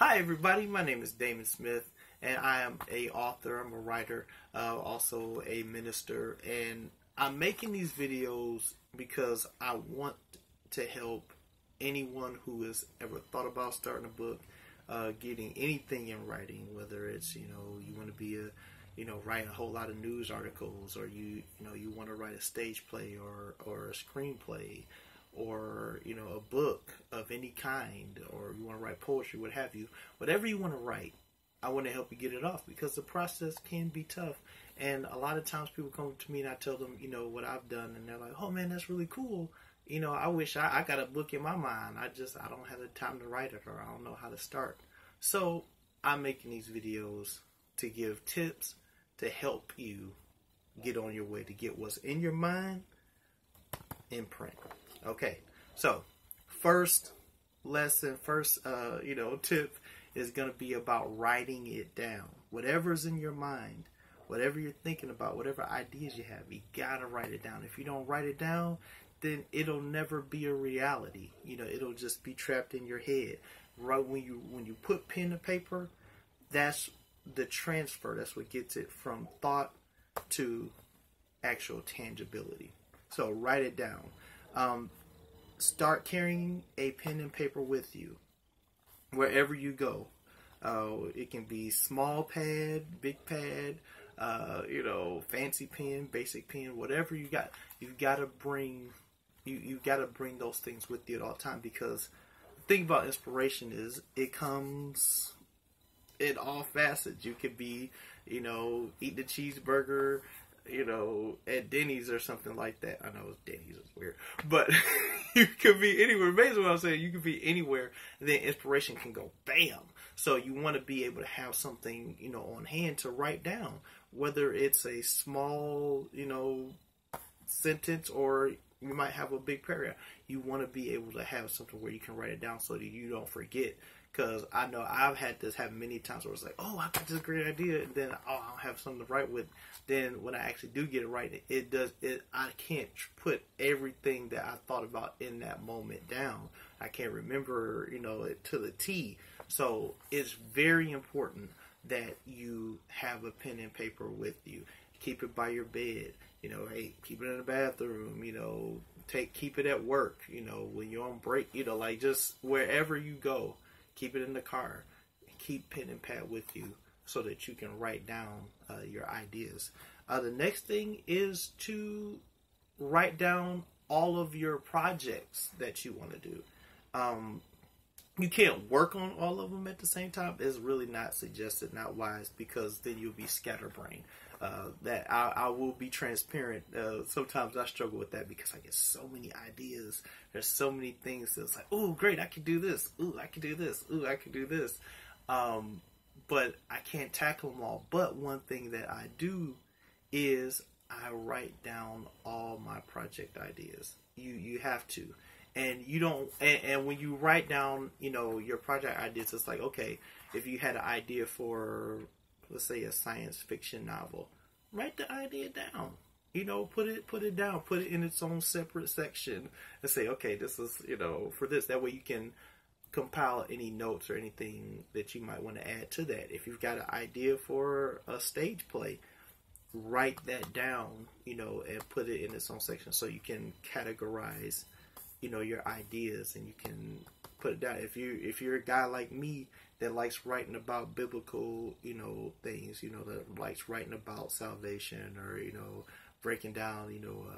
Hi everybody, my name is Damon Smith and I am a author, I'm a writer, also a minister, and I'm making these videos because I want to help anyone who has ever thought about starting a book, getting anything in writing, whether it's, you want to be write a whole lot of news articles, or you want to write a stage play or a screenplay, or a book of any kind, or you want to write poetry, what have you. Whatever you want to write, I want to help you get it off, because the process can be tough. And a lot of times people come to me and I tell them, what I've done, and they're like, oh man, that's really cool. I wish I got a book in my mind. I don't have the time to write it, or I don't know how to start. So I'm making these videos to give tips to help you get on your way to get what's in your mind in print. Okay, so first tip is going to be about writing it down. Whatever's in your mind, whatever you're thinking about, whatever ideas you have, you got to write it down. If you don't write it down, then it'll never be a reality. It'll just be trapped in your head. Right when you put pen to paper, that's the transfer. That's what gets it from thought to actual tangibility. So write it down. Start carrying a pen and paper with you wherever you go. It can be small pad, big pad, fancy pen, basic pen, whatever you got. You've got to bring those things with you at all time, because the thing about inspiration is it comes in all facets. You could be, eating a cheeseburger, at Denny's or something like that. I know Denny's is weird, but you could be anywhere. Basically what I'm saying, you could be anywhere, and then inspiration can go bam. So you want to be able to have something, on hand to write down, whether it's a small, sentence, or you might have a big paragraph. You want to be able to have something where you can write it down so that you don't forget. Because I know I've had this happen many times where it's like, oh, I got this great idea, and then I'll have something to write with. Then when I actually do get it right, I can't put everything that I thought about in that moment down. I can't remember, it to the T. So it's very important that you have a pen and paper with you. Keep it by your bed. Hey, keep it in the bathroom. Keep it at work. When you're on break. Just wherever you go. Keep it in the car. Keep pen and pad with you so that you can write down your ideas. The next thing is to write down all of your projects that you want to do. You can't work on all of them at the same time. It's really not suggested, not wise, because then you'll be scatterbrained. That I will be transparent. Sometimes I struggle with that because I get so many ideas. There's so many things that's like, oh, great, I can do this. Ooh, I can do this. Ooh, I can do this. But I can't tackle them all. But one thing that I do is I write down all my project ideas. You have to. And you don't, and when you write down, your project ideas, it's like, okay, if you had an idea for, let's say, a science fiction novel, write the idea down. Put it down, put it in its own separate section, and say, okay, this is, for this. That way you can compile any notes or anything that you might want to add to that. If you've got an idea for a stage play, write that down, and put it in its own section so you can categorize your ideas, and you can put it down. If you're a guy like me that likes writing about biblical, things, that likes writing about salvation, or, breaking down,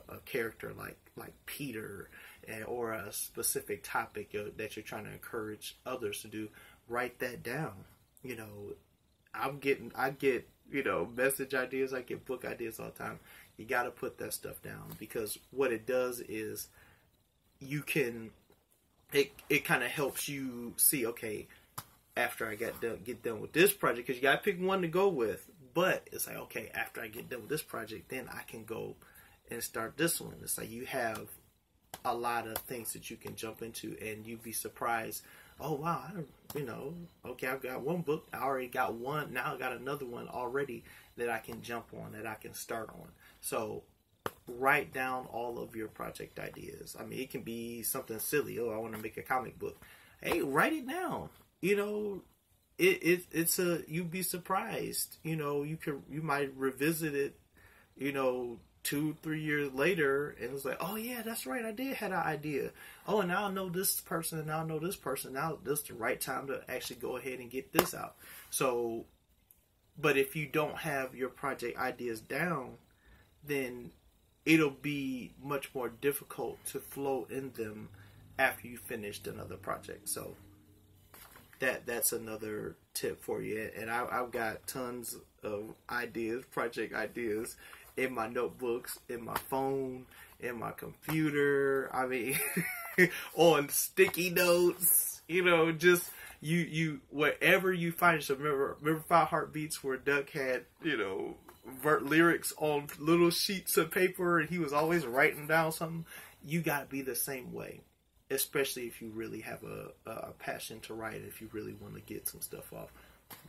a character like Peter, or a specific topic that you're trying to encourage others to do, write that down. I get, message ideas, I get book ideas all the time. You got to put that stuff down, because what it does is it kind of helps you see, okay, after I get done with this project, because you got to pick one to go with, but it's like, okay, after I get done with this project, then I can go and start this one. It's like you have a lot of things that you can jump into, and you'd be surprised, oh wow, okay, I've got one book, I already got one, now I got another one already that I can jump on, that I can start on. So write down all of your project ideas. I mean, it can be something silly. Oh, I want to make a comic book. Hey, write it down. you'd be surprised. You might revisit it, 2-3 years later, and it's like, oh yeah, that's right, I did have an idea. Oh, and now I know this person, and now I know this person. Now this is the right time to actually go ahead and get this out. So, but if you don't have your project ideas down, then it'll be much more difficult to flow in them after you finished another project. So that's another tip for you. And I've got tons of ideas, project ideas, in my notebooks, in my phone, in my computer. I mean, on sticky notes. Just you wherever you find it. So remember 5 Heartbeats, where Duck had lyrics on little sheets of paper, and he was always writing down something. You gotta be the same way, especially if you really have a passion to write. If you really want to get some stuff off,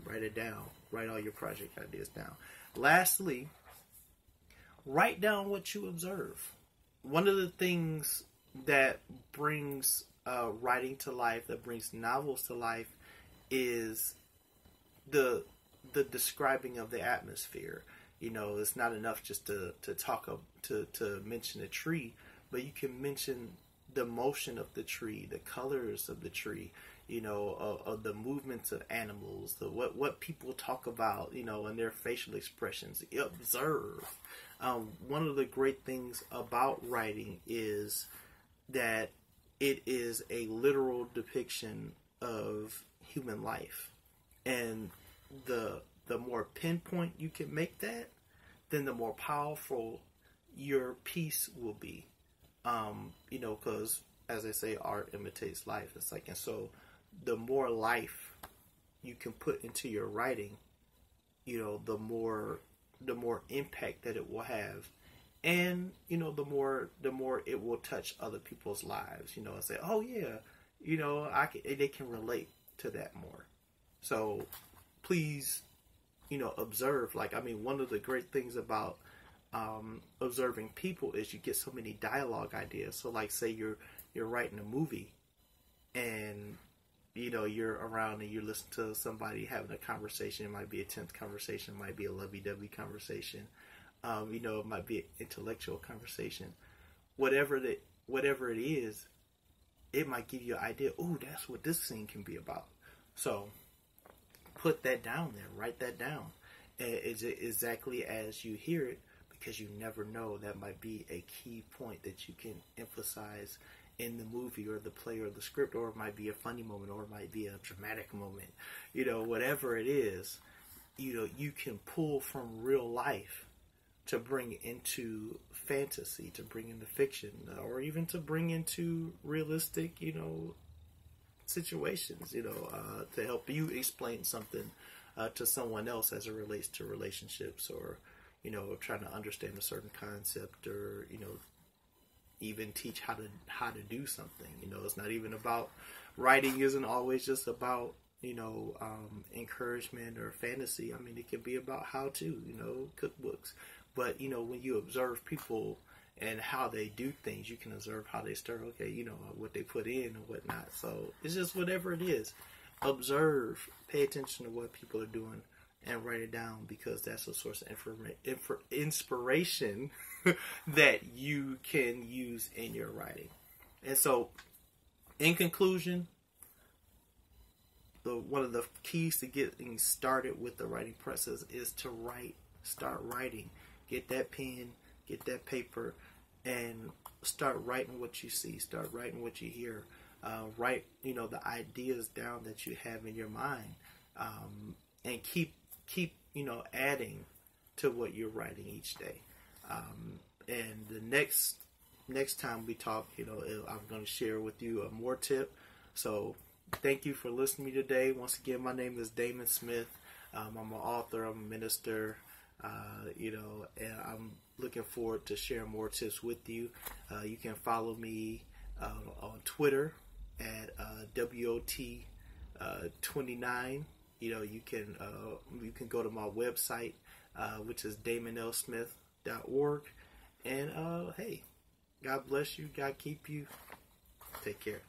write it down. Write all your project ideas down. Lastly, write down what you observe. One of the things that brings writing to life, that brings novels to life, is the describing of the atmosphere. It's not enough just to mention a tree, but you can mention the motion of the tree, the colors of the tree, of the movements of animals, what people talk about, and their facial expressions. Observe. One of the great things about writing is that it is a literal depiction of human life, and the more pinpoint you can make that, then the more powerful your piece will be. Because as I say, art imitates life. It's like, and so the more life you can put into your writing, the more impact that it will have, and the more it will touch other people's lives. And say, oh yeah, they can relate to that more. So please, observe. One of the great things about observing people is you get so many dialogue ideas. So say you're writing a movie, and you're around and you listen to somebody having a conversation. It might be a tense conversation, it might be a lovey-dovey conversation, it might be an intellectual conversation. Whatever it is, it might give you an idea. Oh, that's what this scene can be about. So put that down there, write that down, exactly as you hear it, because you never know, that might be a key point that you can emphasize in the movie or the play or the script, or it might be a funny moment, or it might be a dramatic moment. Whatever it is, you can pull from real life to bring into fantasy, to bring into fiction, or even to bring into realistic, situations, to help you explain something to someone else as it relates to relationships, or trying to understand a certain concept, or even teach how to do something. It's not even about writing. Isn't always just about encouragement or fantasy. It can be about how to cookbooks. But when you observe people and how they do things, you can observe how they stir. Okay, what they put in and whatnot. So it's just whatever it is. Observe, pay attention to what people are doing, and write it down, because that's a source of inspiration that you can use in your writing. And so, in conclusion, one of the keys to getting started with the writing process is to write. Start writing. Get that pen, get that paper, and start writing what you see. Start writing what you hear. Write, the ideas down that you have in your mind, and keep adding to what you're writing each day. And the next time we talk, I'm going to share with you a more tip. So thank you for listening to me today. Once again, my name is Damon Smith. I'm an author. I'm a minister. And I'm looking forward to sharing more tips with you. You can follow me on Twitter at WOT29. You can go to my website, which is damonlsmith.org. And hey, God bless you. God keep you. Take care.